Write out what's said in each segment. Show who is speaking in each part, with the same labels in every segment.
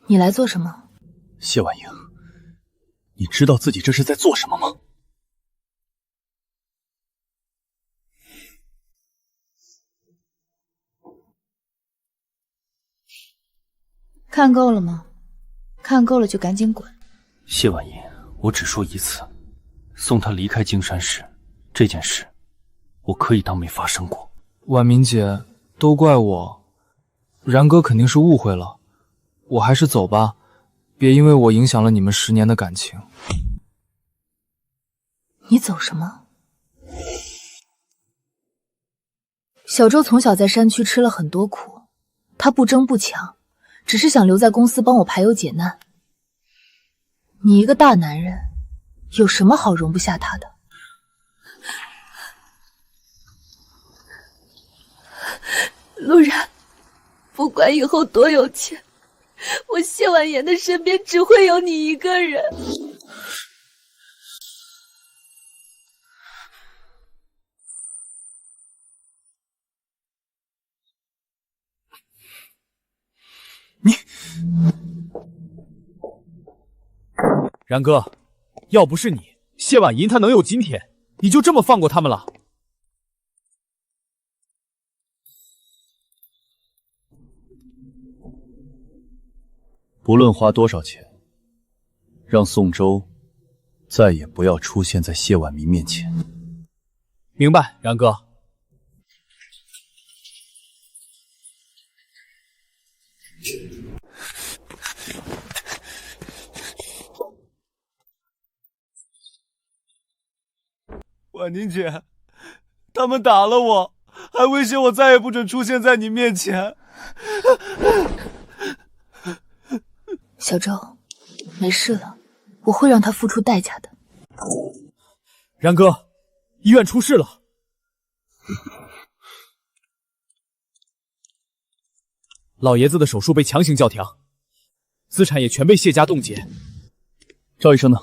Speaker 1: 你来做什么？
Speaker 2: 谢婉莹，你知道自己这是在做什么吗？
Speaker 1: 看够了吗？看够了就赶紧滚。
Speaker 2: 谢婉莹，我只说一次，送他离开荆山市这件事，我可以当没发生过。
Speaker 3: 婉明姐，都怪我，然哥肯定是误会了，我还是走吧，别因为我影响了你们10年的感情。
Speaker 1: 你走什么？小周从小在山区吃了很多苦，他不争不抢，只是想留在公司帮我排忧解难。你一个大男人，有什么好容不下他的？
Speaker 4: 陆然，不管以后多有钱，我谢婉言的身边只会有你一个人。
Speaker 3: 然哥，要不是你，谢婉莹她能有今天？你就这么放过他们了？
Speaker 2: 不论花多少钱，让宋周再也不要出现在谢婉明面前。
Speaker 3: 明白，然哥。
Speaker 5: 婉宁姐，他们打了我，还威胁我再也不准出现在你面前。
Speaker 1: 小周，没事了，我会让他付出代价的。
Speaker 3: 然哥，医院出事了。老爷子的手术被强行叫停，资产也全被谢家冻结。
Speaker 2: 赵医生呢？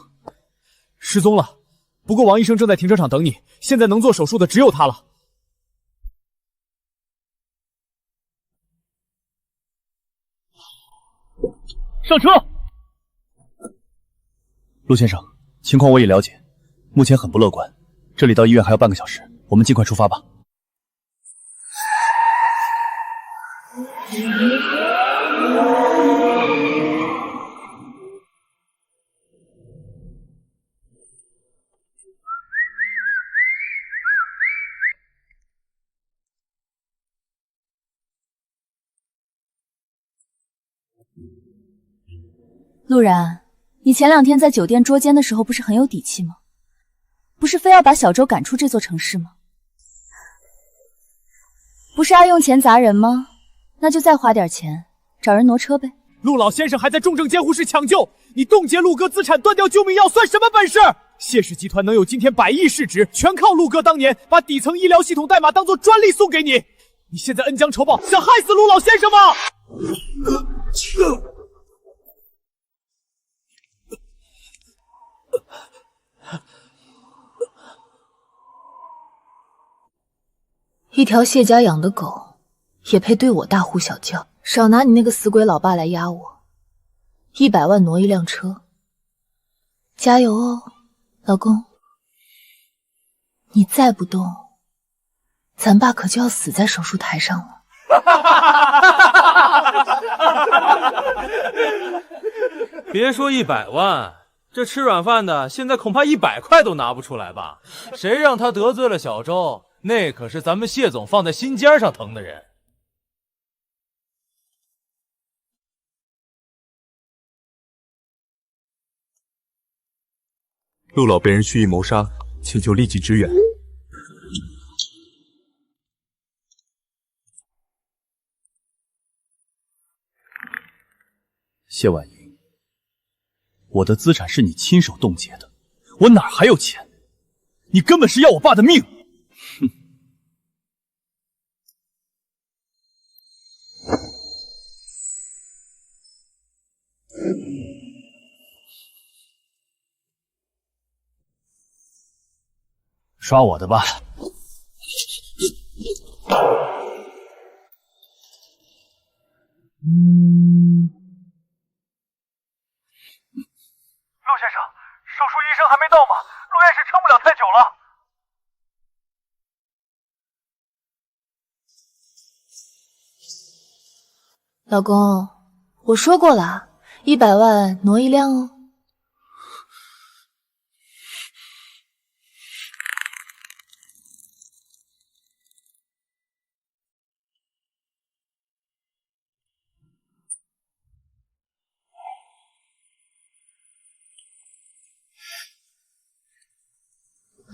Speaker 3: 失踪了。不过王医生正在停车场等你，现在能做手术的只有他了。
Speaker 2: 上车！陆先生，情况我也了解，目前很不乐观，这里到医院还要半个小时，我们尽快出发吧。
Speaker 1: 陆然，你前2天在酒店捉奸的时候不是很有底气吗？不是非要把小周赶出这座城市吗？不是爱用钱砸人吗？那就再花点钱，找人挪车呗。
Speaker 3: 陆老先生还在重症监护室抢救，你冻结陆哥资产，断掉救命药，算什么本事？谢氏集团能有今天100亿市值，全靠陆哥当年把底层医疗系统代码当做专利送给你。你现在恩将仇报，想害死陆老先生吗？
Speaker 1: 一条谢家养的狗，也配对我大呼小叫？少拿你那个死鬼老爸来压我！100万挪一辆车，加油哦，老公！你再不动，咱爸可就要死在手术台上了。
Speaker 6: 别说100万，这吃软饭的现在恐怕100块都拿不出来吧？谁让他得罪了小周？那可是咱们谢总放在心尖上疼的人。
Speaker 7: 陆老被人蓄意谋杀，请求立即支援。
Speaker 2: 谢婉莹，我的资产是你亲手冻结的，我哪还有钱？你根本是要我爸的命！哼！刷我的吧。
Speaker 1: 老公，我说过了，100万挪一辆哦。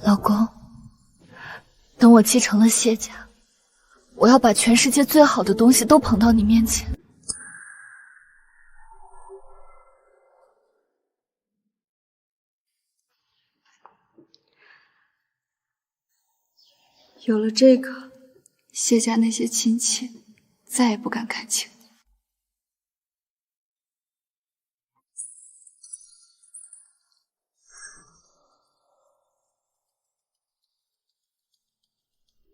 Speaker 1: 老公，等我继承了谢家，我要把全世界最好的东西都捧到你面前。
Speaker 4: 有了这个，谢家那些亲戚再也不敢看轻你。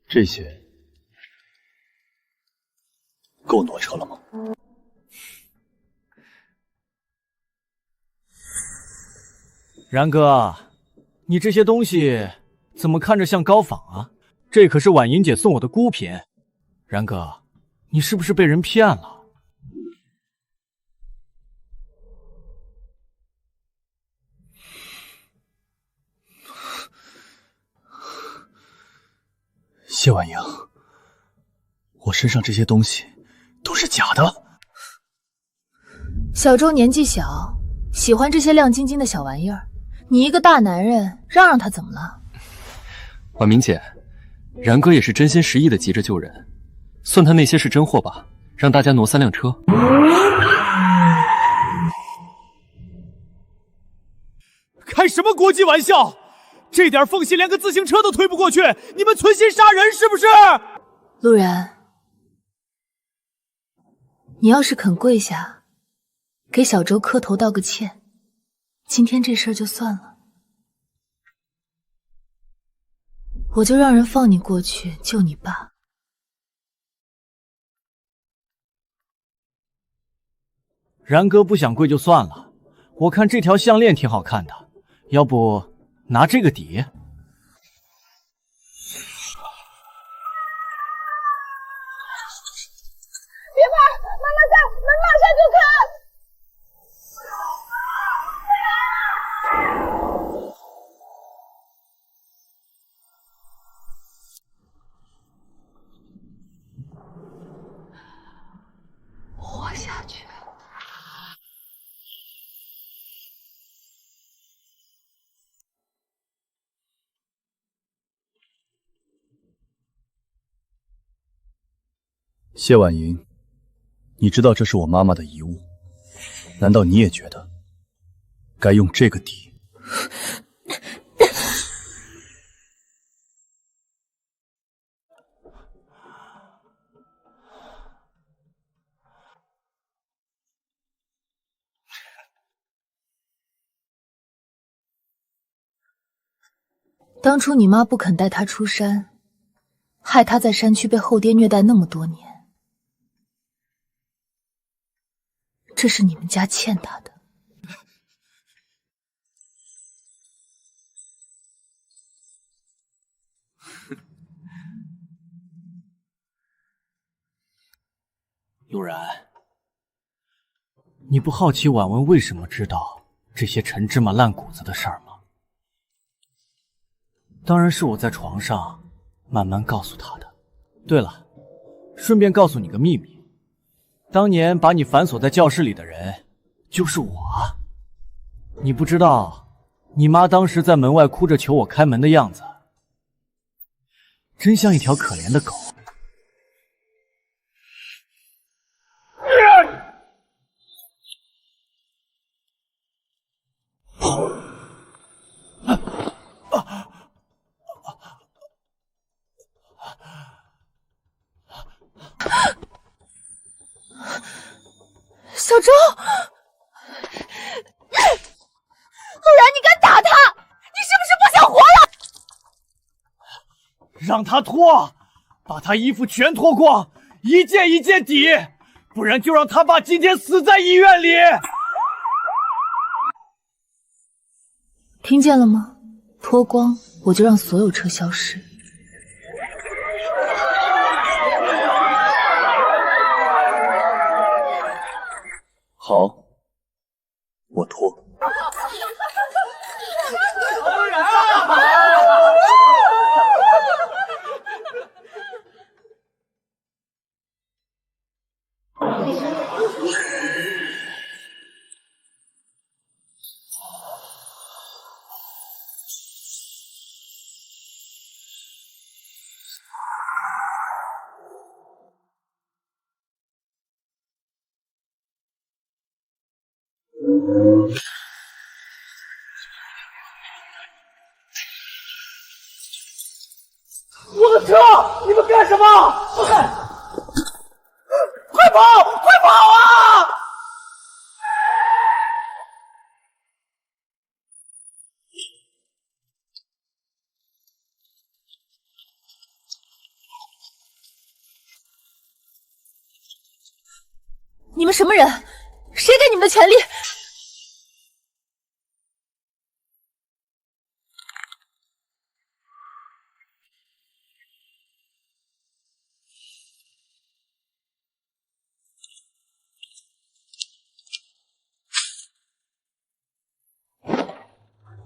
Speaker 2: 这些够挪车了吗？
Speaker 3: 然哥，你这些东西怎么看着像高仿啊？这可是婉莹姐送我的孤品。然哥，你是不是被人骗了？
Speaker 2: 谢婉莹，我身上这些东西都是假的。
Speaker 1: 小周年纪小，喜欢这些亮晶晶的小玩意儿，你一个大男人让他怎么了？
Speaker 7: 婉明姐，然哥也是真心实意的急着救人，算他那些是真货吧，让大家挪3辆车。
Speaker 3: 开什么国际玩笑？这点缝隙连个自行车都推不过去，你们存心杀人是不是？
Speaker 1: 陆然，你要是肯跪下，给小周磕头道个歉，今天这事儿就算了，我就让人放你过去救你爸。
Speaker 3: 然哥不想跪就算了，我看这条项链挺好看的，要不拿这个抵？别怕，
Speaker 8: 妈妈在，门马上就开。
Speaker 4: 活下去。
Speaker 2: 谢婉莹，你知道这是我妈妈的遗物，难道你也觉得该用这个抵？
Speaker 1: 当初你妈不肯带她出山，害她在山区被后爹虐待那么多年，这是你们家欠她的。
Speaker 3: 陆然，你不好奇婉文为什么知道这些陈芝麻烂谷子的事儿吗？当然是我在床上慢慢告诉她的。对了，顺便告诉你个秘密，当年把你反锁在教室里的人就是我。你不知道，你妈当时在门外哭着求我开门的样子，真像一条可怜的狗。
Speaker 1: 小周，陆然，你敢打他？你是不是不想活了？
Speaker 3: 让他脱，把他衣服全脱光，一件一件抵，不然就让他爸今天死在医院里。
Speaker 1: 听见了吗？脱光，我就让所有车消失。
Speaker 2: 好，我脱。
Speaker 3: 我的车！你们干什么？快跑！快跑啊！
Speaker 1: 你们什么人？谁给你们的权利？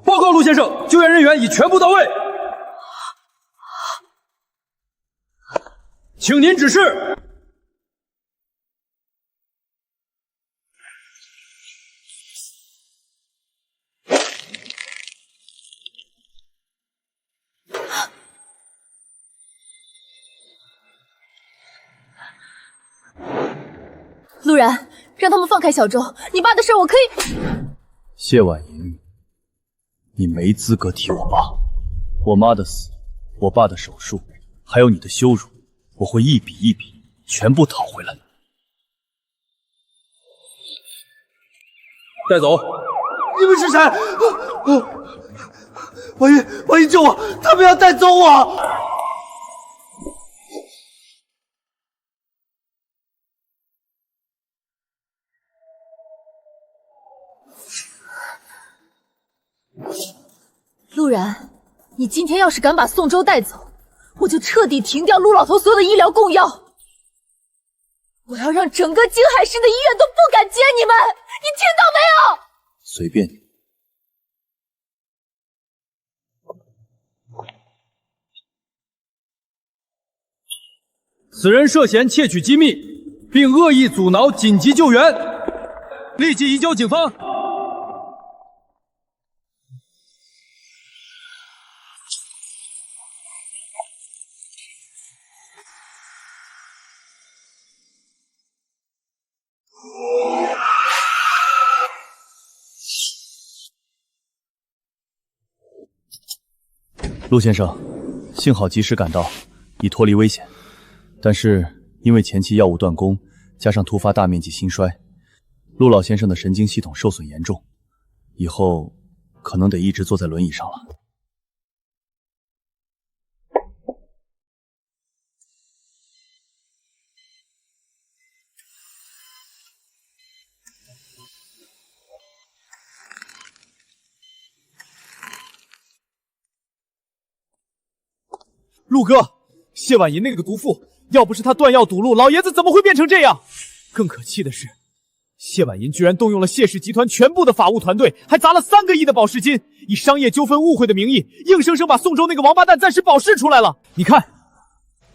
Speaker 2: 报告陆先生，救援人员已全部到位，请您指示。
Speaker 1: 陆然，让他们放开小周，你爸的事我可以。
Speaker 2: 谢婉莹，你没资格提我爸。我妈的死，我爸的手术，还有你的羞辱，我会一笔一笔全部讨回来。带走。
Speaker 5: 你们是谁？婉莹救我！他们要带走我！
Speaker 1: 陆然，你今天要是敢把宋周带走，我就彻底停掉陆老头所有的医疗供药。我要让整个京海市的医院都不敢接你们，你听到没有？
Speaker 2: 随便你。此人涉嫌窃取机密，并恶意阻挠紧急救援，立即移交警方。陆先生，幸好及时赶到，已脱离危险。但是因为前期药物断供，加上突发大面积心衰，陆老先生的神经系统受损严重，以后可能得一直坐在轮椅上了。
Speaker 3: 陆哥，谢婉莹那个毒妇，要不是她断药堵路，老爷子怎么会变成这样？更可气的是，谢婉莹居然动用了谢氏集团全部的法务团队，还砸了3个亿的保释金，以商业纠纷误会的名义，硬生生把宋州那个王八蛋暂时保释出来了。你看，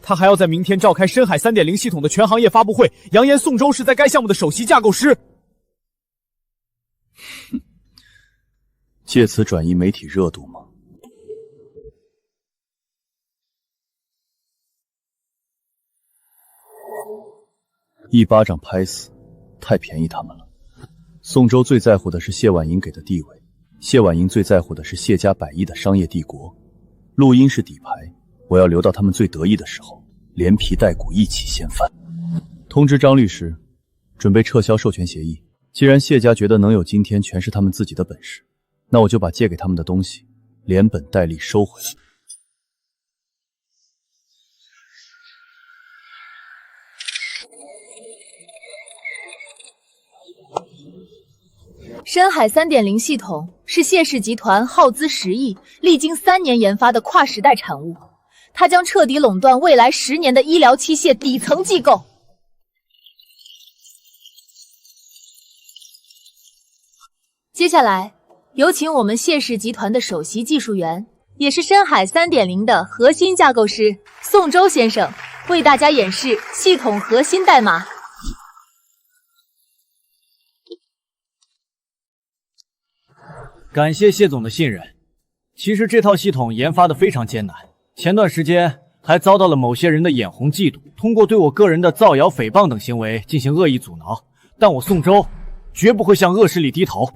Speaker 3: 他还要在明天召开深海 3.0 系统的全行业发布会，扬言宋州是在该项目的首席架构师。
Speaker 2: 借此转移媒体热度吗？一巴掌拍死，太便宜他们了。宋州最在乎的是谢婉莹给的地位，谢婉莹最在乎的是谢家100亿的商业帝国。陆音是底牌，我要留到他们最得意的时候，连皮带骨一起掀翻。通知张律师，准备撤销授权协议。既然谢家觉得能有今天全是他们自己的本事，那我就把借给他们的东西连本带利收回来。
Speaker 1: 深海 3.0 系统是谢氏集团耗资10亿，历经3年研发的跨时代产物，它将彻底垄断未来10年的医疗器械底层机构。接下来，有请我们谢氏集团的首席技术员，也是深海 3.0 的核心架构师宋周先生，为大家演示系统核心代码。
Speaker 3: 感谢谢总的信任。其实这套系统研发的非常艰难，前段时间还遭到了某些人的眼红嫉妒，通过对我个人的造谣、诽谤等行为进行恶意阻挠。但我宋周绝不会向恶势力低头。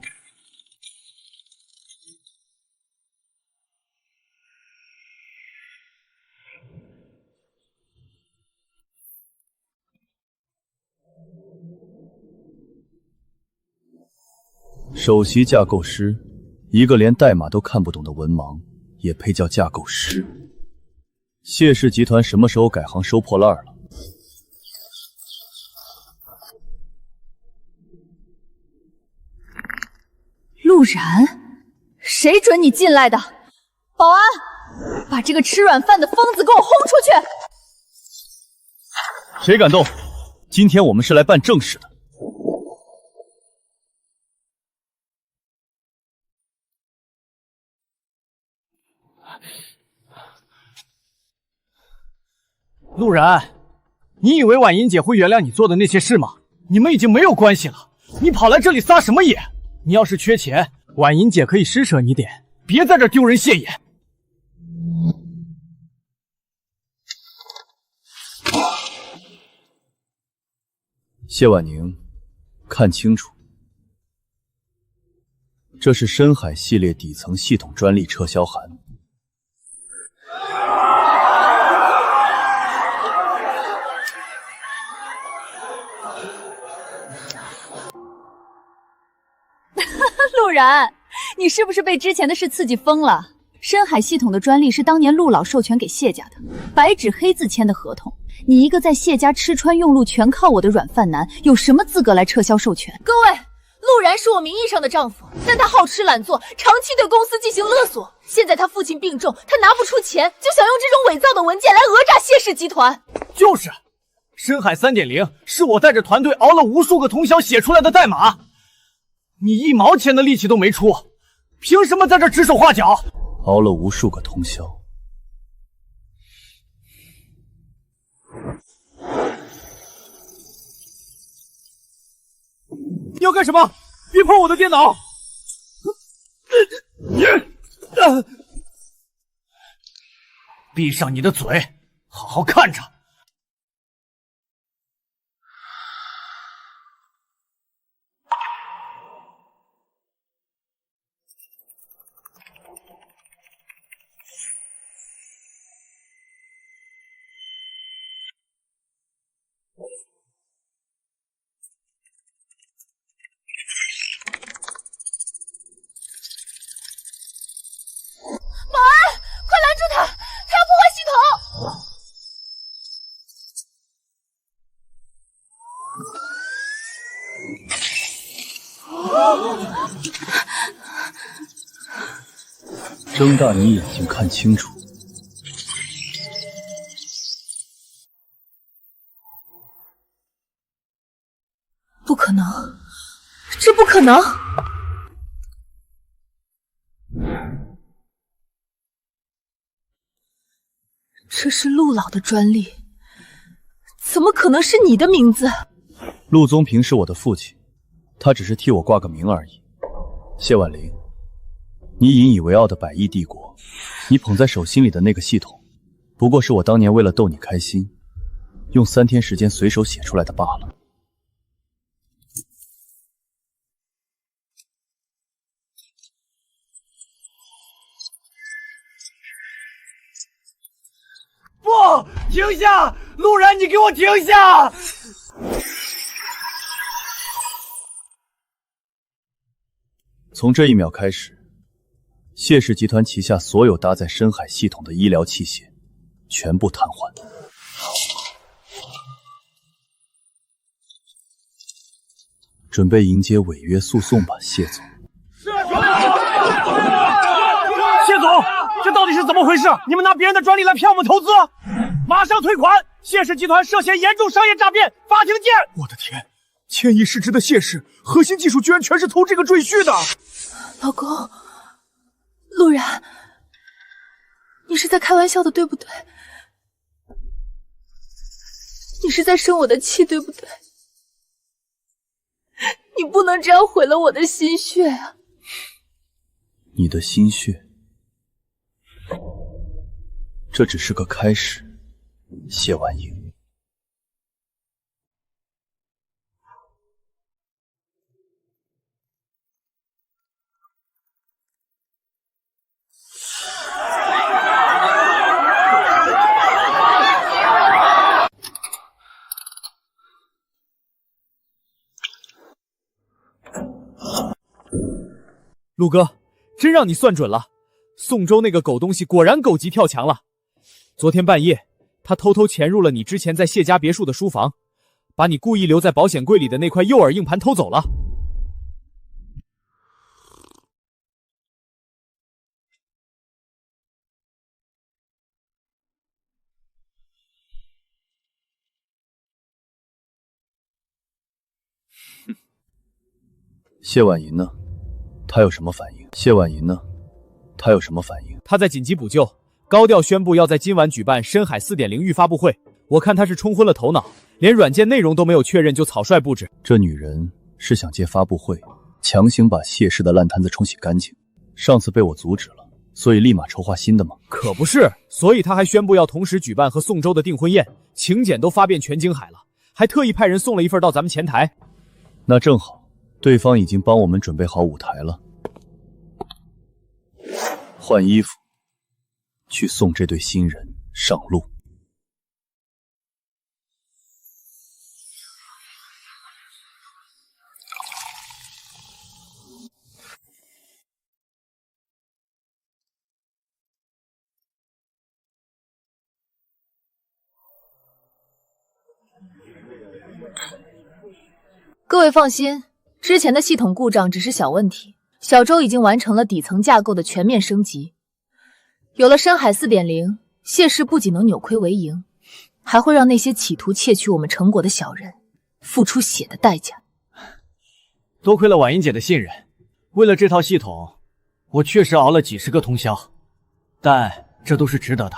Speaker 2: 首席架构师，一个连代码都看不懂的文盲，也配叫架构师？谢氏集团什么时候改行收破烂了？
Speaker 1: 陆然，谁准你进来的？保安，把这个吃软饭的疯子给我轰出去！
Speaker 2: 谁敢动？今天我们是来办正事的。
Speaker 3: 陆然，你以为婉莹姐会原谅你做的那些事吗？你们已经没有关系了，你跑来这里撒什么野？你要是缺钱，婉莹姐可以施舍你点，别在这丢人现眼。
Speaker 2: 谢婉宁，看清楚，这是深海系列底层系统专利撤销函。
Speaker 1: 陆然，你是不是被之前的事刺激疯了？深海系统的专利是当年陆老授权给谢家的，白纸黑字签的合同。你一个在谢家吃穿用路全靠我的软饭男，有什么资格来撤销授权？各位，陆然是我名义上的丈夫，但他好吃懒做，长期对公司进行勒索。现在他父亲病重，他拿不出钱，就想用这种伪造的文件来讹诈谢氏集团。
Speaker 3: 就是，深海 3.0 是我带着团队熬了无数个通宵写出来的代码，你1毛钱的力气都没出，凭什么在这指手画脚？
Speaker 2: 熬了无数个通宵。
Speaker 3: 你要干什么？别碰我的电脑！闭上你的嘴，好好看着。
Speaker 2: 睁大你眼睛看清楚，
Speaker 1: 不可能，这不可能！这是陆老的专利，怎么可能是你的名字？
Speaker 2: 陆宗平是我的父亲，他只是替我挂个名而已。谢婉玲，你引以为傲的百亿帝国，你捧在手心里的那个系统，不过是我当年为了逗你开心，用3天时间随手写出来的罢了。
Speaker 3: 不，停下！陆然，你给我停下！
Speaker 2: 从这一秒开始，谢氏集团旗下所有搭载深海系统的医疗器械全部瘫痪。准备迎接违约诉讼吧，谢总。
Speaker 3: 谢总，这到底是怎么回事？你们拿别人的专利来骗我们投资？马上退款！谢氏集团涉嫌严重商业诈骗，法庭见！
Speaker 5: 我的天，
Speaker 3: 千亿市值的谢氏核心技术居然全是从这个赘婿的。
Speaker 1: 老公，陆然，你是在开玩笑的，对不对？你是在生我的气，对不对？你不能这样毁了我的心血啊！
Speaker 2: 你的心血，这只是个开始，谢婉莹。
Speaker 3: 陆哥，真让你算准了，宋州那个狗东西果然狗急跳墙了。昨天半夜，他偷偷潜入了你之前在谢家别墅的书房，把你故意留在保险柜里的那块诱饵硬盘偷走了。
Speaker 2: 谢婉莹呢？她有什么反应？谢婉莹呢？她有什么反应？
Speaker 3: 他在紧急补救，高调宣布要在今晚举办深海 4.0 预发布会。我看他是冲昏了头脑，连软件内容都没有确认就草率布置。
Speaker 2: 这女人是想借发布会强行把谢氏的烂摊子冲洗干净。上次被我阻止了，所以立马筹划新的吗？
Speaker 3: 可不是，所以他还宣布要同时举办和宋州的订婚宴，请柬都发遍全京海了，还特意派人送了一份到咱们前台。
Speaker 2: 那正好，对方已经帮我们准备好舞台了。换衣服，去送这对新人上路。
Speaker 1: 各位放心，之前的系统故障只是小问题，小周已经完成了底层架构的全面升级。有了深海 4.0， 谢氏不仅能扭亏为盈，还会让那些企图窃取我们成果的小人付出血的代价。
Speaker 9: 多亏了婉莹姐的信任，为了这套系统，我确实熬了几十个通宵，但这都是值得的。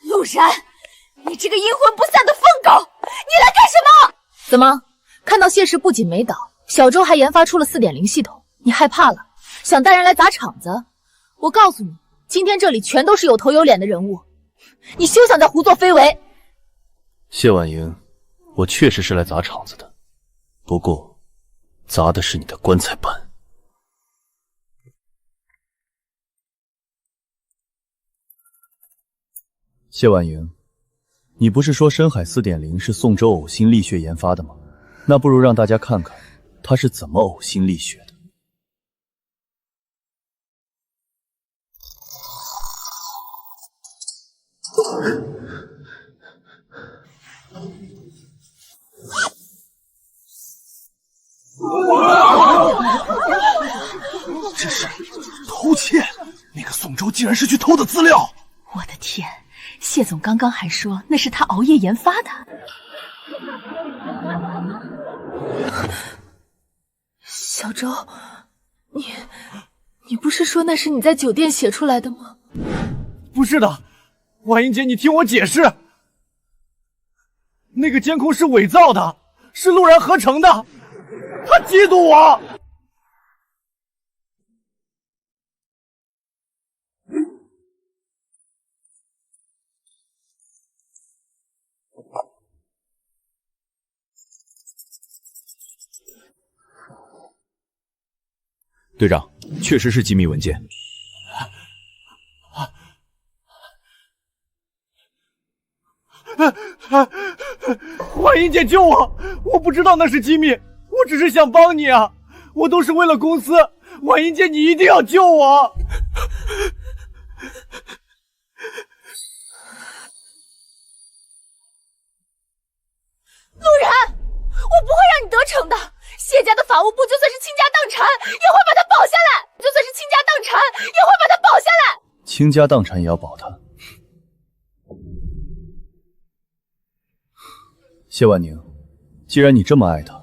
Speaker 4: 陆然，你这个阴魂不散的疯狗，你来干什么？
Speaker 1: 怎么，看到谢氏不仅没倒，小周还研发出了 4.0 系统，你害怕了，想带人来砸场子？我告诉你，今天这里全都是有头有脸的人物，你休想再胡作非为。
Speaker 2: 谢婉莹，我确实是来砸场子的，不过砸的是你的棺材板。谢婉莹，你不是说深海 4.0 是宋州呕心沥血研发的吗？那不如让大家看看他是怎么呕心沥血的。
Speaker 5: 这是偷窃！那个宋州竟然是去偷的资料！
Speaker 4: 我的天，谢总刚刚还说那是他熬夜研发的。
Speaker 1: 小周，你不是说那是你在酒店写出来的吗？
Speaker 3: 不是的，婉莹姐，你听我解释，那个监控是伪造的，是陆然合成的，他嫉妒我。
Speaker 10: 队长，确实是机密文件。
Speaker 9: 婉英姐救我！我不知道那是机密，我只是想帮你啊！我都是为了公司，婉英姐你一定要救我！
Speaker 4: 陆然，我不会让你得逞的。谢家的法务部就算是倾家荡产，也会把他保下来；就算是倾家荡产，也会把他保下来。
Speaker 2: 倾家荡产也要保他。谢婉宁，既然你这么爱他，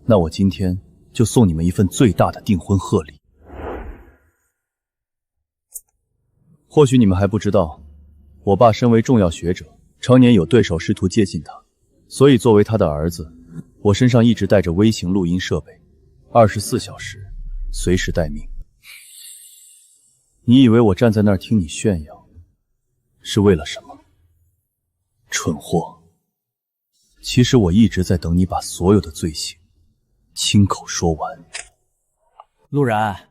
Speaker 2: 那我今天就送你们一份最大的订婚贺礼。或许你们还不知道，我爸身为重要学者，常年有对手试图接近他，所以作为他的儿子，我身上一直带着微型录音设备，24小时随时待命。你以为我站在那儿听你炫耀，是为了什么？蠢货！其实我一直在等你把所有的罪行亲口说完。
Speaker 9: 陆然，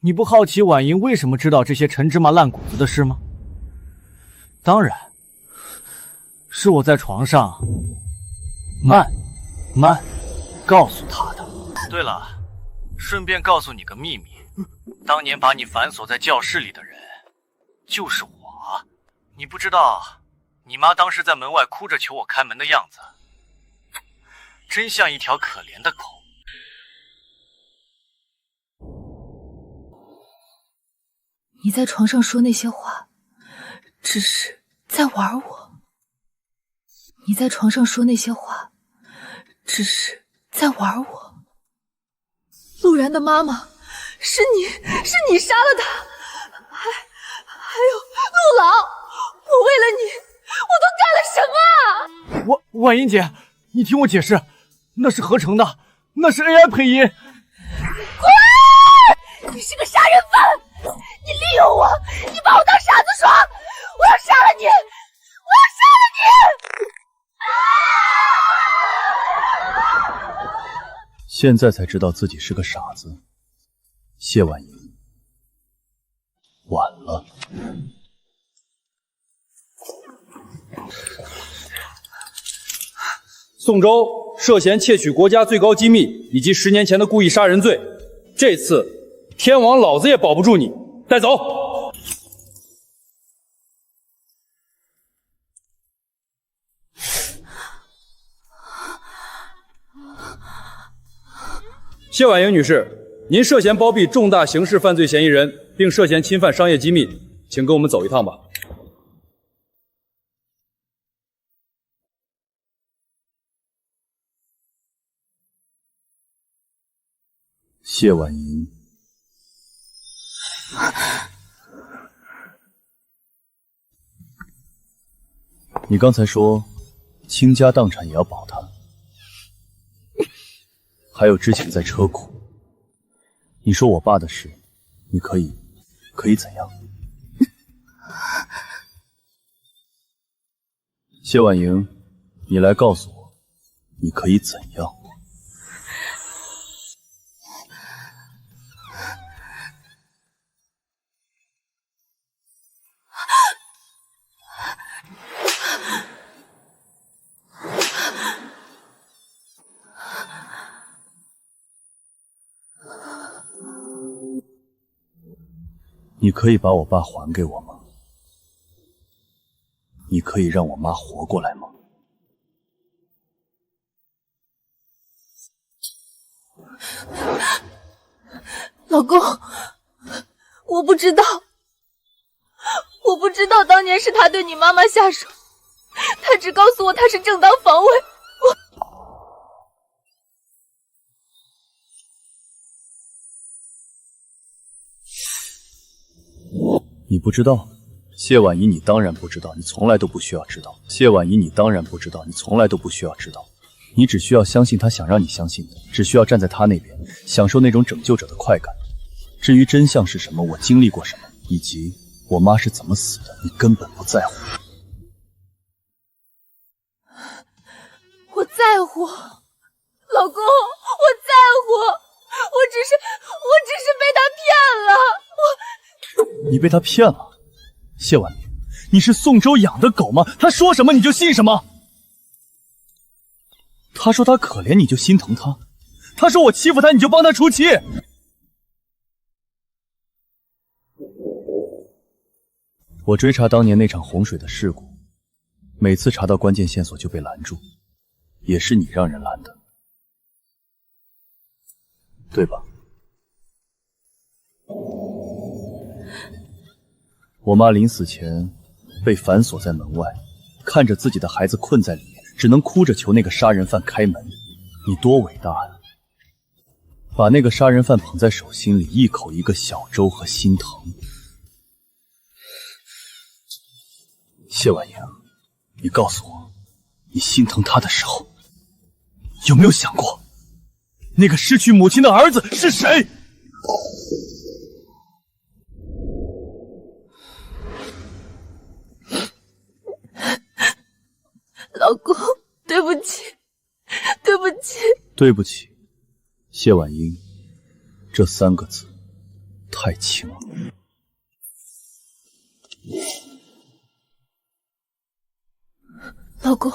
Speaker 9: 你不好奇婉莹为什么知道这些陈芝麻烂谷子的事吗？当然，是我在床上慢慢告诉他的。对了，顺便告诉你个秘密，当年把你反锁在教室里的人就是我。你不知道，你妈当时在门外哭着求我开门的样子，真像一条可怜的狗。
Speaker 1: 你在床上说那些话，只是在玩我。你在床上说那些话，只是在玩我。陆然的妈妈，是你杀了他，还有陆老，我为了你，我都干了什么啊？
Speaker 9: 婉英姐，你听我解释，那是合成的，那是 AI 配音。
Speaker 4: 滚！你是个杀人犯！你利用我，你把我当傻子耍！我要杀了你！我要杀了你！
Speaker 2: 现在才知道自己是个傻子，谢婉莹，晚了。
Speaker 10: 宋州涉嫌窃取国家最高机密以及10年前的故意杀人罪，这次天王老子也保不住你，带走。谢婉莹女士，您涉嫌包庇重大刑事犯罪嫌疑人，并涉嫌侵犯商业机密，请跟我们走一趟吧。
Speaker 2: 谢婉莹，你刚才说倾家荡产也要保他，还有之前在车库，你说我爸的事，你可以怎样？谢婉莹，你来告诉我，你可以怎样？你可以把我爸还给我吗？你可以让我妈活过来吗？
Speaker 4: 老公，我不知道当年是他对你妈妈下手，他只告诉我他是正当防卫。
Speaker 2: 你不知道，谢婉仪，你当然不知道，你从来都不需要知道。谢婉仪，你当然不知道，你从来都不需要知道。你只需要相信他想让你相信的，只需要站在他那边，享受那种拯救者的快感。至于真相是什么，我经历过什么，以及我妈是怎么死的，你根本不在乎。
Speaker 4: 我在乎，老公，我在乎，我只是被他骗了，
Speaker 2: 你被他骗了？谢婉宁，你是宋州养的狗吗？他说什么你就信什么？他说他可怜你就心疼他，他说我欺负他你就帮他出气。我追查当年那场洪水的事故，每次查到关键线索就被拦住，也是你让人拦的，对吧？我妈临死前被反锁在门外，看着自己的孩子困在里面，只能哭着求那个杀人犯开门。你多伟大呀！把那个杀人犯捧在手心里，一口一个小粥和心疼。谢婉莹，你告诉我，你心疼他的时候，有没有想过，那个失去母亲的儿子是谁？
Speaker 4: 老公，对不起，对不起，
Speaker 2: 对不起，谢婉英，这3个字太轻了。
Speaker 4: 老公，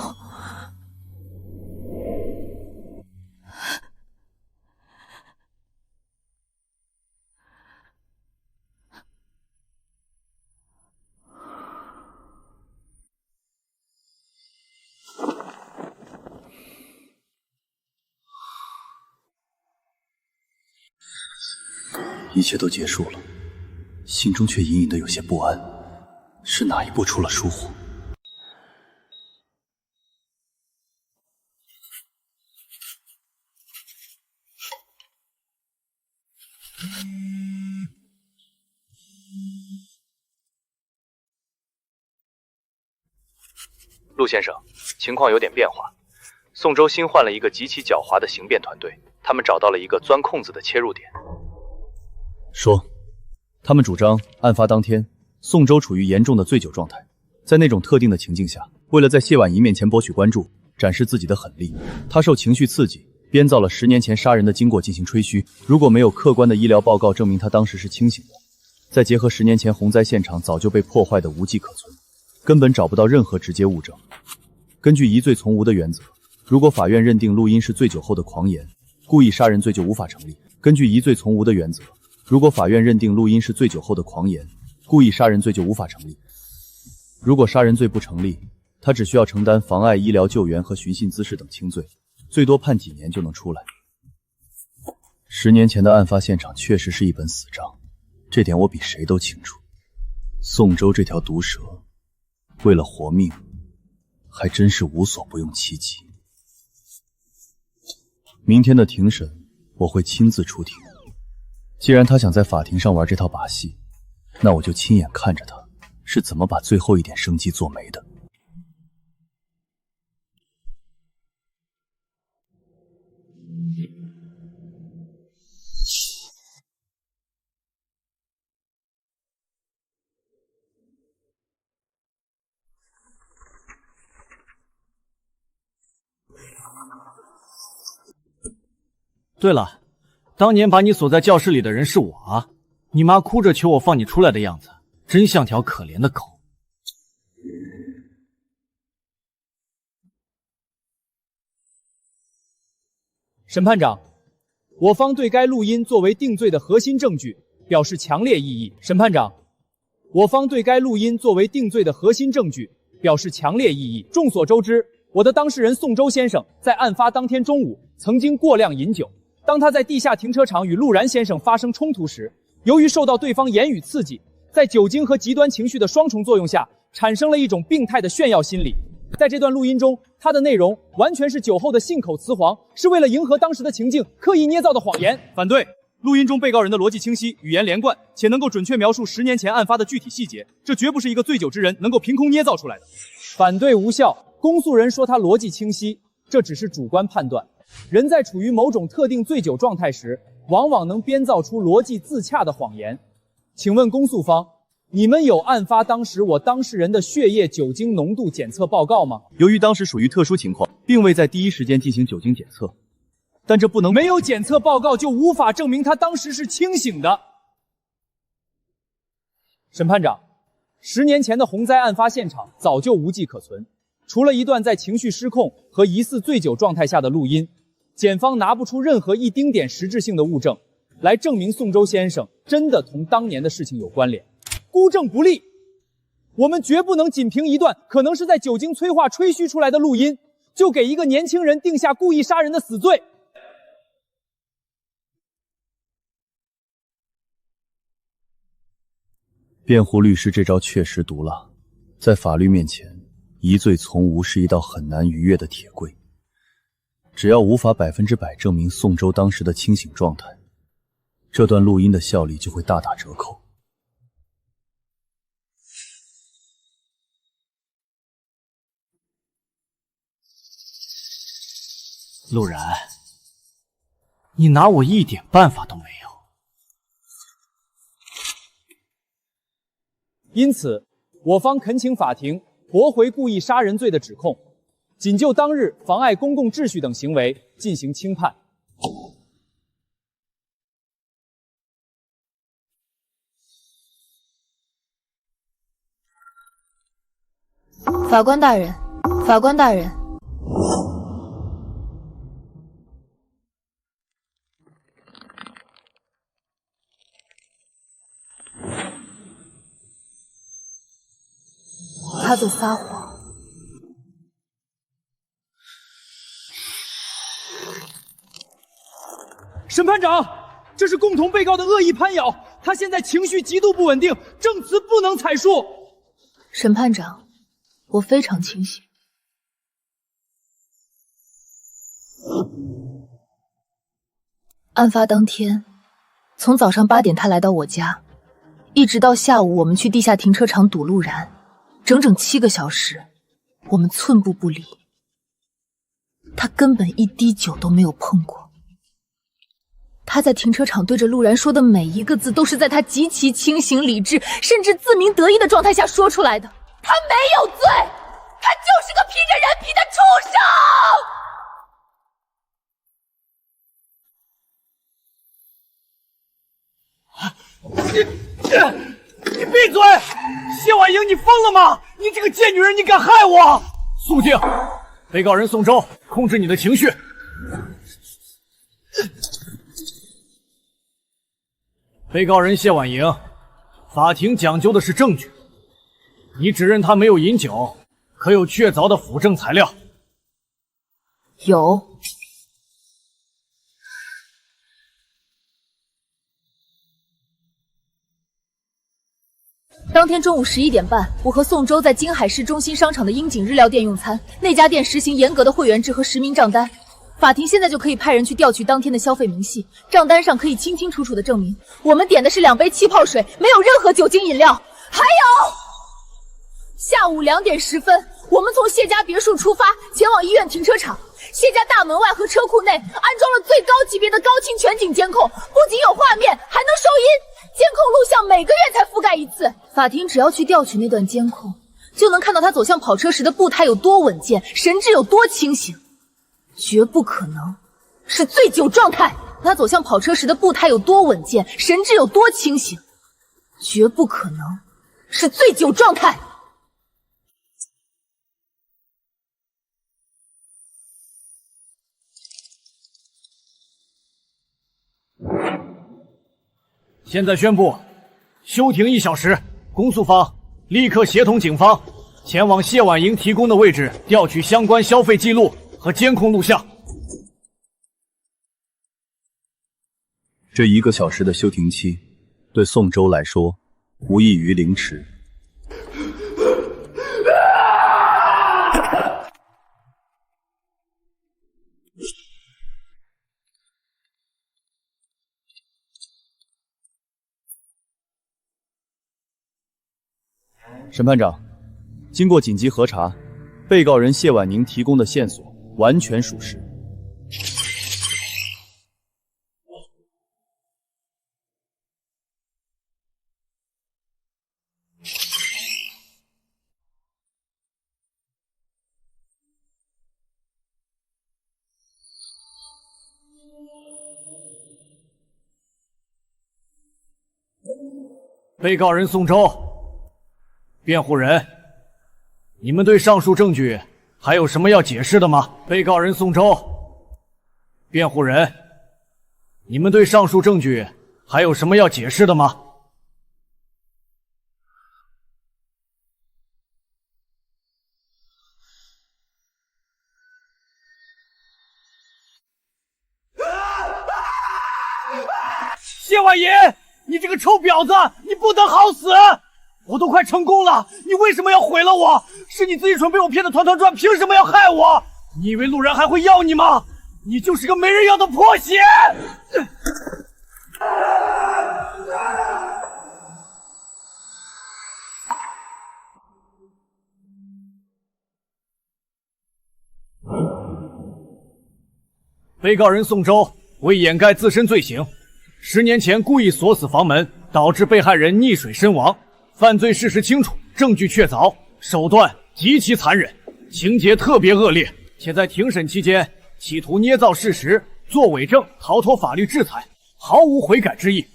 Speaker 2: 一切都结束了，心中却隐隐的有些不安，是哪一步出了疏忽？
Speaker 11: 陆先生，情况有点变化。宋州新换了一个极其狡猾的刑辩团队，他们找到了一个钻空子的切入点。
Speaker 2: 说，他们主张案发当天，宋州处于严重的醉酒状态，在那种特定的情境下，为了在谢婉仪面前博取关注，展示自己的狠力，他受情绪刺激，编造了10年前杀人的经过进行吹嘘。如果没有客观的医疗报告证明他当时是清醒的，再结合10年前洪灾现场早就被破坏的无迹可存，根本找不到任何直接物证。根据疑罪从无的原则，如果法院认定录音是醉酒后的狂言，故意杀人罪就无法成立。根据疑罪从无的原则，如果法院认定录音是醉酒后的狂言，故意杀人罪就无法成立。如果杀人罪不成立，他只需要承担妨碍医疗救援和寻衅滋事等轻罪，最多判几年就能出来。10年前的案发现场确实是一本死账，这点我比谁都清楚。宋州这条毒蛇，为了活命，还真是无所不用其极。明天的庭审，我会亲自出庭。既然他想在法庭上玩这套把戏，那我就亲眼看着他是怎么把最后一点生机做没的。
Speaker 9: 对了，当年把你锁在教室里的人是我啊！你妈哭着求我放你出来的样子，真像条可怜的狗。
Speaker 3: 审判长，我方对该录音作为定罪的核心证据表示强烈异议。审判长，我方对该录音作为定罪的核心证据表示强烈异议。众所周知，我的当事人宋州先生在案发当天中午曾经过量饮酒。当他在地下停车场与陆然先生发生冲突时，由于受到对方言语刺激，在酒精和极端情绪的双重作用下，产生了一种病态的炫耀心理。在这段录音中，它的内容完全是酒后的信口雌黄，是为了迎合当时的情境刻意捏造的谎言。反对！录音中被告人的逻辑清晰，语言连贯，且能够准确描述10年前案发的具体细节，这绝不是一个醉酒之人能够凭空捏造出来的。反对无效。公诉人说他逻辑清晰，这只是主观判断。人在处于某种特定醉酒状态时，往往能编造出逻辑自洽的谎言。请问公诉方，你们有案发当时我当事人的血液酒精浓度检测报告吗？
Speaker 2: 由于当时属于特殊情况，并未在第一时间进行酒精检测，但这不能
Speaker 3: 没有检测报告就无法证明他当时是清醒的。审判长，10年前的洪灾案发现场早就无迹可存，
Speaker 10: 除了一段在情绪失控和疑似醉酒状态下的录音，检方拿不出任何一丁点实质性的物证来证明宋周先生真的同当年的事情有关联，孤证不立。我们绝不能仅凭一段可能是在酒精催化吹嘘出来的录音，就给一个年轻人定下故意杀人的死罪。
Speaker 2: 辩护律师这招确实毒辣，在法律面前，疑罪从无是一道很难逾越的铁柜。只要无法100%证明宋周当时的清醒状态，这段录音的效力就会大打折扣。
Speaker 9: 陆然，你拿我一点办法都没有。
Speaker 10: 因此，我方恳请法庭驳回故意杀人罪的指控，仅就当日妨碍公共秩序等行为进行轻判。
Speaker 1: 法官大人，法官大人。他在撒谎。
Speaker 10: 审判长，这是共同被告的恶意攀咬，他现在情绪极度不稳定，证词不能采述。
Speaker 1: 审判长，我非常清醒。案发当天，从早上8点他来到我家，一直到下午我们去地下停车场堵陆然。整整7个小时，我们寸步不离。他根本一滴酒都没有碰过。他在停车场对着陆然说的每一个字，都是在他极其清醒、理智，甚至自鸣得意的状态下说出来的。
Speaker 4: 他没有罪，他就是个披着人皮的畜
Speaker 3: 生！你闭嘴！谢婉莹，你疯了吗？你这个贱女人，你敢害我！
Speaker 9: 肃静！被告人宋周，控制你的情绪。被告人谢婉莹，法庭讲究的是证据。你指认他没有饮酒，可有确凿的辅证材料？
Speaker 1: 有。当天中午11点半，我和宋周在京海市中心商场的樱井日料店用餐。那家店实行严格的会员制和实名账单，法庭现在就可以派人去调取当天的消费明细，账单上可以清清楚楚的证明我们点的是2杯气泡水，没有任何酒精饮料。还有，下午2点10分，我们从谢家别墅出发，前往医院停车场。谢家大门外和车库内安装了最高级别的高清全景监控，不仅有画面，还能收音。监控录像每个月才覆盖一次，法庭只要去调取那段监控，就能看到他走向跑车时的步态有多稳健，神志有多清醒。绝不可能是醉酒状态。他走向跑车时的步态有多稳健，神志有多清醒。绝不可能是醉酒状态。
Speaker 9: 现在宣布休庭1小时，公诉方立刻协同警方前往谢婉莹提供的位置调取相关消费记录和监控录像。
Speaker 2: 这1个小时的休庭期，对宋周来说无异于凌迟。审判长，经过紧急核查，被告人谢婉宁提供的线索完全属实。
Speaker 9: 被告人宋周，辩护人，你们对上述证据还有什么要解释的吗？被告人宋周，辩护人，你们对上述证据还有什么要解释的吗？谢婉莹，你这个臭婊子，你不得好死！我都快成功了，你为什么要毁了我？是你自己蠢，被我骗得团团转，凭什么要害我？你以为陆然还会要你吗？你就是个没人要的破鞋！被告人宋周为掩盖自身罪行，10年前故意锁死房门，导致被害人溺水身亡。犯罪事实清楚，证据确凿，手段极其残忍，情节特别恶劣，且在庭审期间企图捏造事实，作伪证，逃脱法律制裁，毫无悔改之意。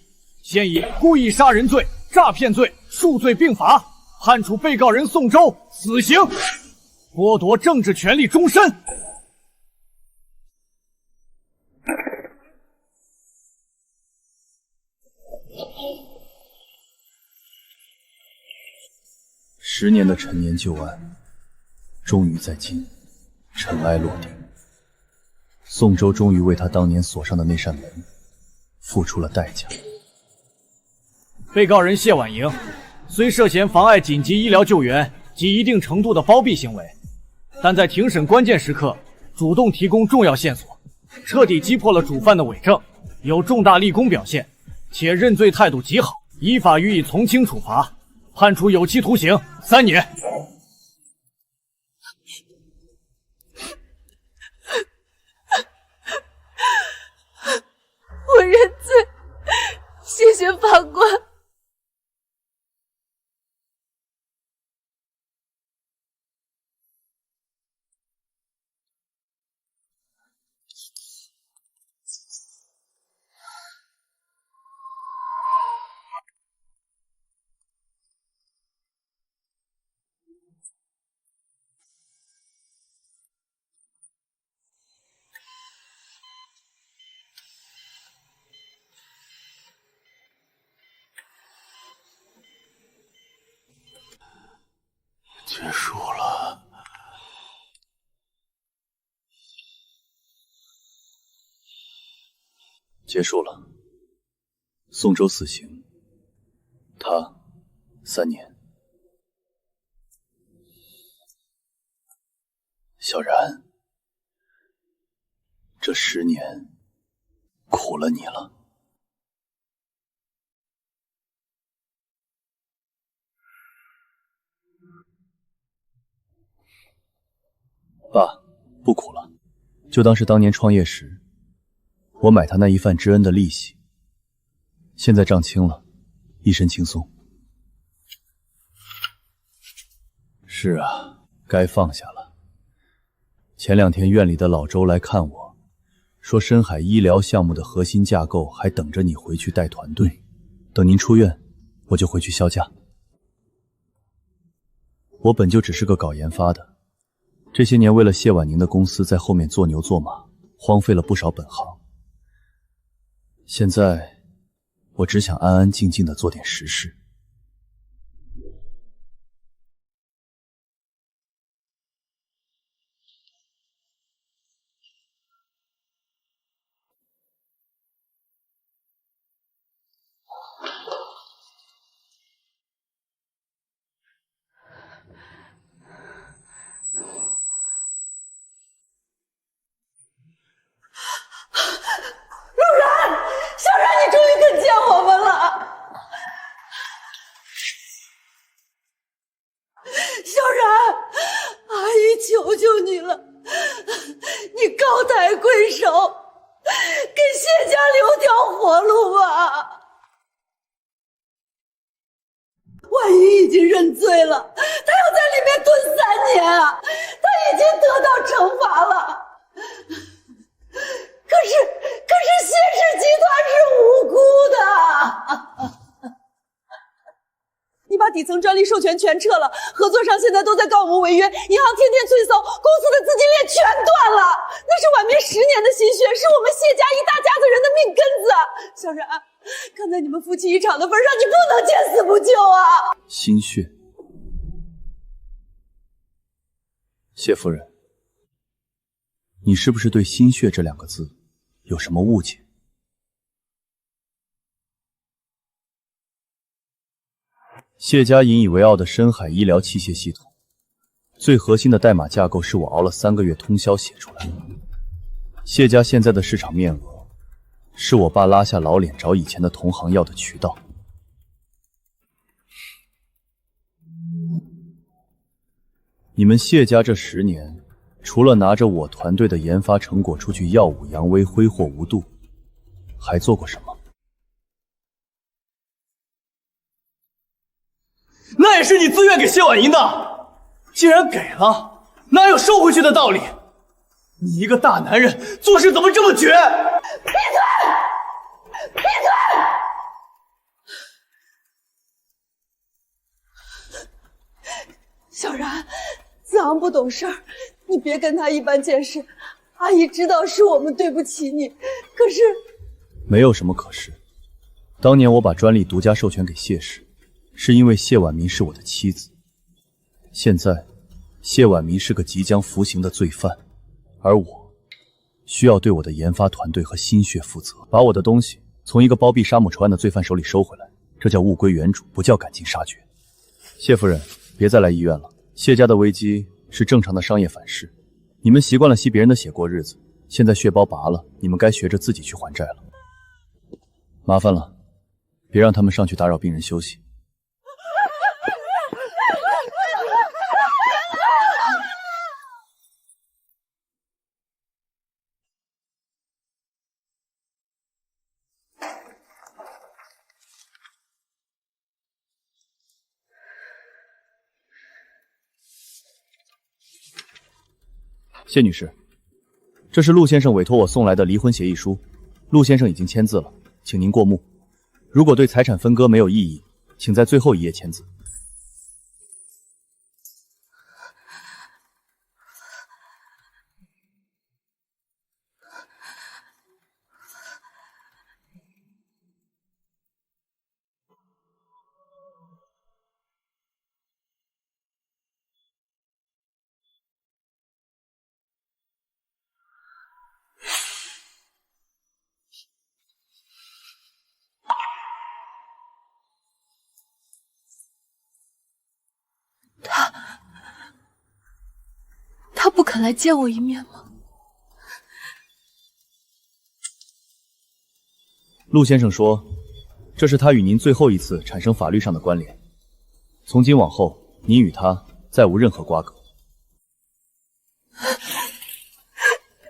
Speaker 9: 现以故意杀人罪、诈骗罪数罪并罚，判处被告人宋周死刑，剥夺政治权利终身。
Speaker 2: 10年的陈年旧案，终于在今尘埃落定。宋周终于为他当年锁上的那扇门付出了代价。
Speaker 9: 被告人谢婉莹虽涉嫌妨碍紧急医疗救援及一定程度的包庇行为，但在庭审关键时刻主动提供重要线索，彻底击破了主犯的伪证，有重大立功表现，且认罪态度极好，依法予以从轻处罚，判处有期徒刑3年。
Speaker 4: 我认罪，谢谢法官。
Speaker 2: 结束了。结束了。宋周死刑，他3年。小然，这10年苦了你了。爸，不苦了，就当是当年创业时我买他那一饭之恩的利息。现在账清了，一身轻松。是啊，该放下了。前2天院里的老周来看我，说深海医疗项目的核心架构还等着你回去带团队，等您出院，我就回去销假。我本就只是个搞研发的，这些年为了谢婉宁的公司在后面做牛做马，荒废了不少本行。现在我只想安安静静地做点实事。
Speaker 4: 求求你了，你高抬贵手，给谢家留条活路吧。万一已经认罪了，他要在里面蹲3年啊，他已经得到惩罚了。可是谢氏集团是无辜的。你把
Speaker 8: 底层专利授权全撤了，合作商现在都在告我们违约，银行天天催搜，公司的资金链全断了。那是晚明10年的心血，是我们谢家一大家子人的命根子。小然，看在你们夫妻一场的份上，你不能见死不救啊！
Speaker 2: 心血，谢夫人，你是不是对心血这2个字有什么误解？谢家引以为傲的深海医疗器械系统，最核心的代码架构是我熬了3个月通宵写出来的。谢家现在的市场面额，是我爸拉下老脸找以前的同行要的渠道。你们谢家这10年，除了拿着我团队的研发成果出去耀武扬威、挥霍无度，还做过什么？
Speaker 5: 那也是你自愿给谢婉莹的，既然给了，哪有收回去的道理？你一个大男人做事怎么这么绝？
Speaker 8: 闭嘴！闭嘴！小然，子昂不懂事儿，你别跟他一般见识。阿姨知道是我们对不起你，可是
Speaker 2: 没有什么可是。当年我把专利独家授权给谢氏，是因为谢婉明是我的妻子。现在，谢婉明是个即将服刑的罪犯，而我需要对我的研发团队和心血负责，把我的东西从一个包庇杀母仇案的罪犯手里收回来，这叫物归原主，不叫赶尽杀绝。谢夫人，别再来医院了。谢家的危机是正常的商业反噬，你们习惯了吸别人的血过日子，现在血包拔了，你们该学着自己去还债了。麻烦了，别让他们上去打扰病人休息。谢女士，这是陆先生委托我送来的离婚协议书，陆先生已经签字了，请您过目。如果对财产分割没有异议，请在最后一页签字。
Speaker 1: 他不肯来见我一面吗？
Speaker 2: 陆先生说，这是他与您最后一次产生法律上的关联，从今往后，您与他再无任何瓜葛。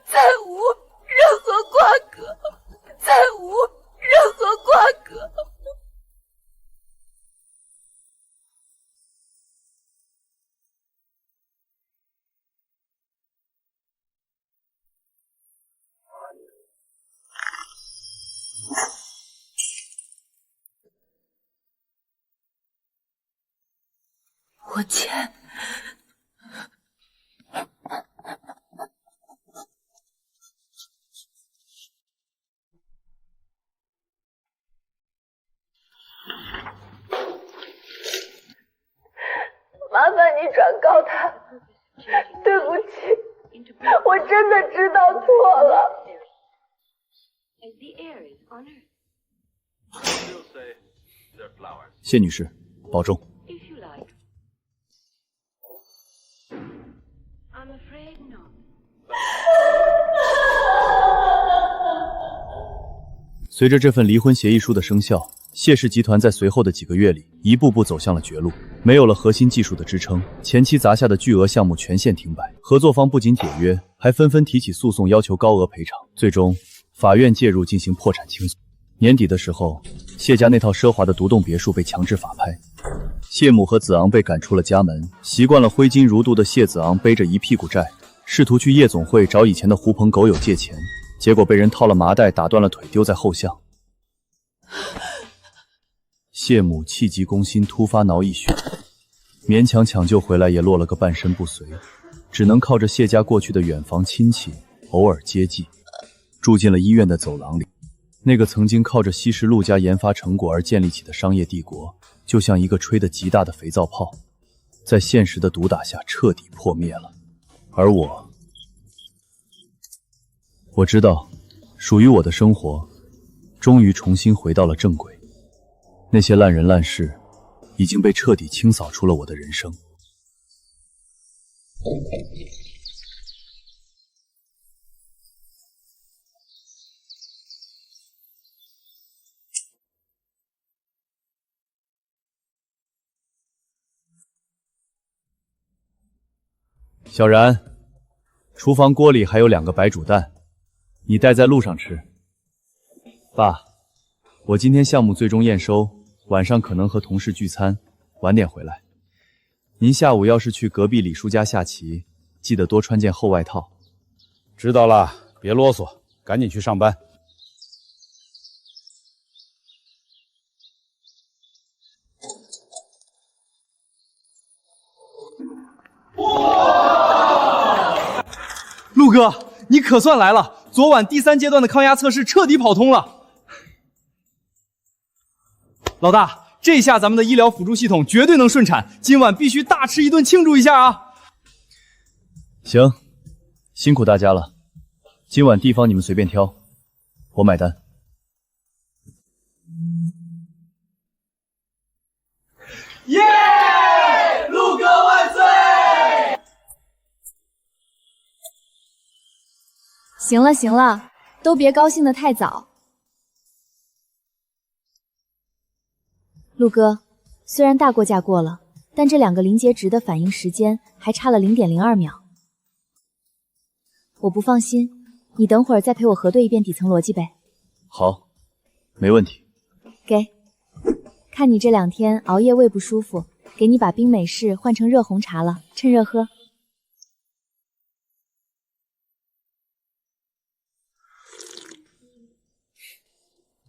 Speaker 4: 再无任何瓜葛，再无任何瓜葛。
Speaker 1: 我签。
Speaker 4: 麻烦你转告他，对不起，我真的知道错了。
Speaker 2: 谢女士，保重。随着这份离婚协议书的生效，谢氏集团在随后的几个月里一步步走向了绝路，没有了核心技术的支撑，前期砸下的巨额项目全线停摆，合作方不仅解约，还纷纷提起诉讼要求高额赔偿，最终法院介入进行破产清诉。年底的时候，谢家那套奢华的独栋别墅被强制法拍，谢母和子昂被赶出了家门，习惯了挥金如土的谢子昂背着一屁股债，试图去夜总会找以前的狐朋狗友借钱，结果被人套了麻袋打断了腿，丢在后巷。谢母气急攻心，突发脑溢血，勉强抢救回来也落了个半身不遂，只能靠着谢家过去的远房亲戚偶尔接济，住进了医院的走廊里。那个曾经靠着吸食陆家研发成果而建立起的商业帝国，就像一个吹得极大的肥皂泡，在现实的毒打下彻底破灭了。而我知道，属于我的生活终于重新回到了正轨，那些烂人烂事已经被彻底清扫出了我的人生。小然，厨房锅里还有2个白煮蛋，你带在路上吃。爸，我今天项目最终验收，晚上可能和同事聚餐，晚点回来。您下午要是去隔壁李叔家下棋，记得多穿件厚外套。
Speaker 12: 知道了，别啰嗦，赶紧去上班。
Speaker 3: 陆哥，你可算来了！昨晚第3阶段的抗压测试彻底跑通了。老大，这下咱们的医疗辅助系统绝对能顺产，今晚必须大吃一顿庆祝一下啊！
Speaker 2: 行，辛苦大家了，今晚地方你们随便挑，我买单。
Speaker 3: 耶！陆哥万岁！
Speaker 4: 行了行了，都别高兴得太早。陆哥，虽然大过价过了，但这2个临界值的反应时间还差了0.02秒。我不放心，你等会儿再陪我核对一遍底层逻辑呗。
Speaker 2: 好，没问题。
Speaker 4: 给，看你这2天熬夜胃不舒服，给你把冰美式换成热红茶了，趁热喝。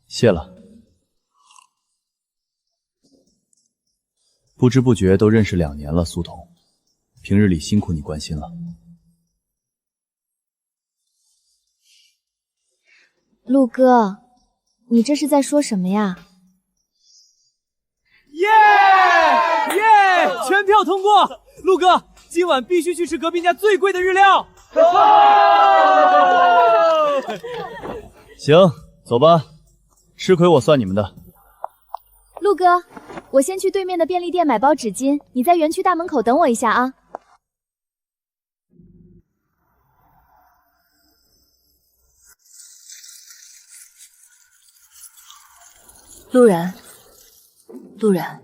Speaker 2: 谢了。不知不觉都认识2年了，苏童，平日里辛苦你关心了。
Speaker 4: 陆哥，你这是在说什么呀？
Speaker 3: 耶！全票通过！陆哥，今晚必须去吃隔壁家最贵的日料。
Speaker 2: 行，走吧。吃亏我算你们的。
Speaker 4: 陆哥，我先去对面的便利店买包纸巾，你在园区大门口等我一下啊。
Speaker 1: 陆然，陆然，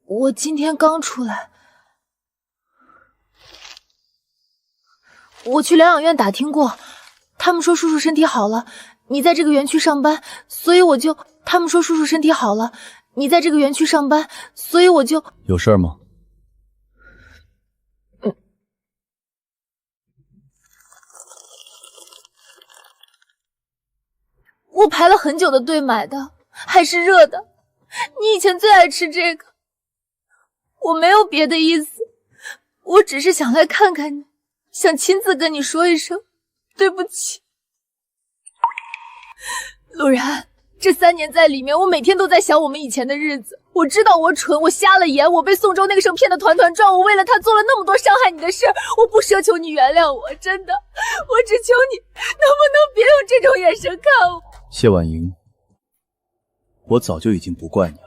Speaker 1: 我今天刚出来，我去疗养院打听过，他们说叔叔身体好了，你在这个园区上班，所以我就……他们说叔叔身体好了，你在这个园区上班，所以我就……
Speaker 2: 有事儿吗？
Speaker 1: 我排了很久的队买的，还是热的。你以前最爱吃这个。我没有别的意思，我只是想来看看你，想亲自跟你说一声对不起。陆然，这3年在里面，我每天都在想我们以前的日子。我知道我蠢，我瞎了眼，我被宋州那个时候骗得团团转，我为了他做了那么多伤害你的事，我不奢求你原谅我，真的，我只求你能不能别用这种眼神看我。
Speaker 2: 谢婉莹，我早就已经不怪你了。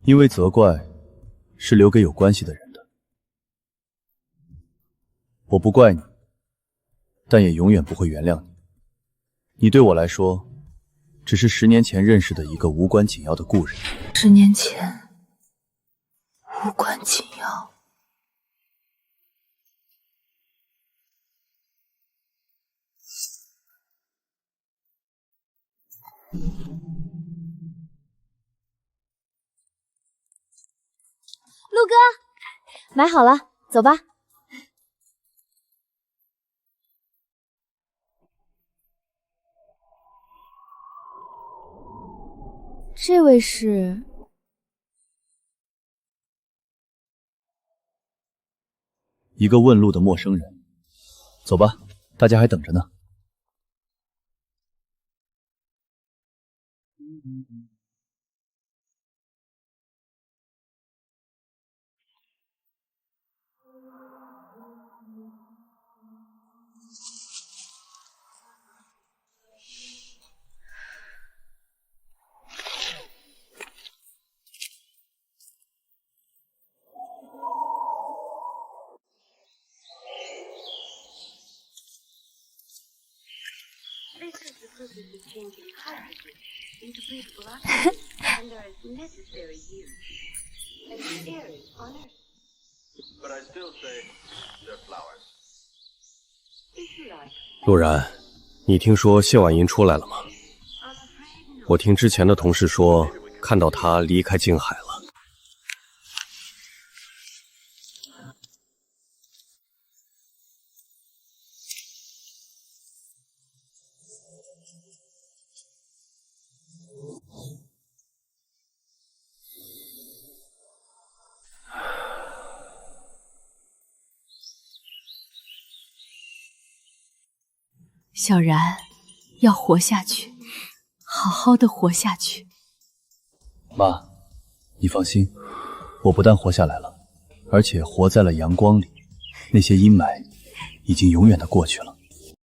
Speaker 2: 因为责怪是留给有关系的人的。我不怪你，但也永远不会原谅你。你对我来说，只是10年前认识的一个无关紧要的故人。
Speaker 1: 10年前，无关紧要。
Speaker 4: 陆哥，买好了，走吧。这位是？
Speaker 2: 一个问路的陌生人。走吧，大家还等着呢。
Speaker 13: 陆然，你听说谢婉莹出来了吗？我听之前的同事说，看到她离开静海了。
Speaker 1: 小然，要活下去，好好的活下去。
Speaker 2: 妈，你放心，我不但活下来了，而且活在了阳光里，那些阴霾已经永远的过去了。